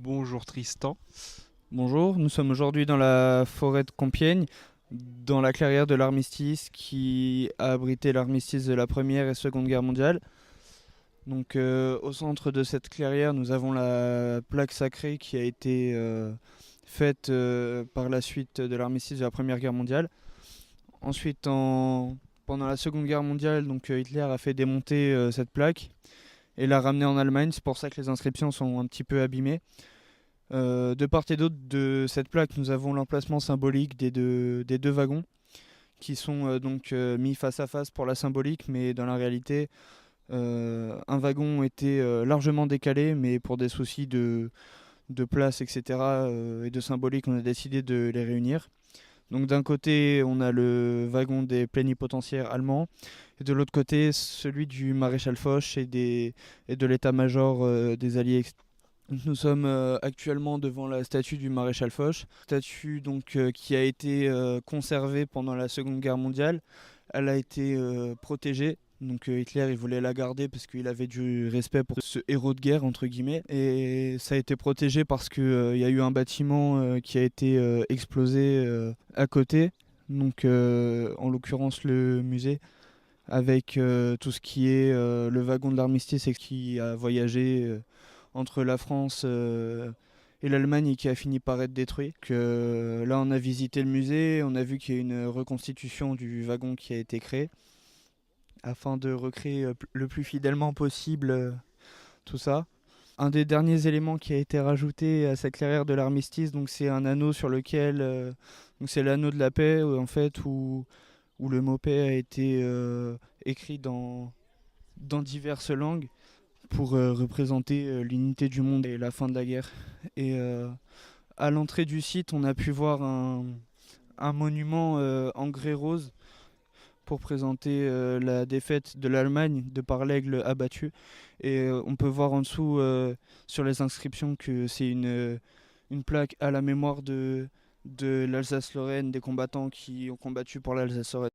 Bonjour Tristan. Bonjour, nous sommes aujourd'hui dans la forêt de Compiègne, dans la clairière de l'armistice qui a abrité l'armistice de la Première et Seconde Guerre mondiale. Au centre de cette clairière, nous avons la plaque sacrée qui a été faite par la suite de l'armistice de la Première Guerre mondiale. Ensuite, pendant la Seconde Guerre mondiale, Hitler a fait démonter cette plaque et l'a ramenée en Allemagne. C'est pour ça que les inscriptions sont un petit peu abîmées. De part et d'autre de cette plaque, nous avons l'emplacement symbolique des deux wagons qui sont mis face à face pour la symbolique, mais dans la réalité, un wagon était largement décalé, mais pour des soucis de place, etc., et de symbolique, on a décidé de les réunir. Donc d'un côté, on a le wagon des plénipotentiaires allemands, et de l'autre côté, celui du maréchal Foch et de l'état-major des Alliés. Nous sommes actuellement devant la statue du maréchal Foch, statue qui a été conservée pendant la Seconde Guerre mondiale. Elle a été protégée. Hitler il voulait la garder parce qu'il avait du respect pour ce héros de guerre entre guillemets, et ça a été protégé parce que il y a eu un bâtiment qui a été explosé à côté. En l'occurrence le musée avec tout ce qui est le wagon de l'armistice et qui a voyagé entre la France et l'Allemagne et qui a fini par être détruit. Là, on a visité le musée, on a vu qu'il y a une reconstitution du wagon qui a été créé afin de recréer le plus fidèlement possible tout ça. Un des derniers éléments qui a été rajouté à cette clairière de l'armistice, c'est un anneau sur lequel, c'est l'anneau de la paix en fait où le mot paix a été écrit dans diverses langues pour représenter l'unité du monde et la fin de la guerre. Et à l'entrée du site, on a pu voir un monument en grès rose pour présenter la défaite de l'Allemagne de par l'aigle abattu. Et on peut voir en dessous sur les inscriptions que c'est une plaque à la mémoire de l'Alsace-Lorraine, des combattants qui ont combattu pour l'Alsace-Lorraine.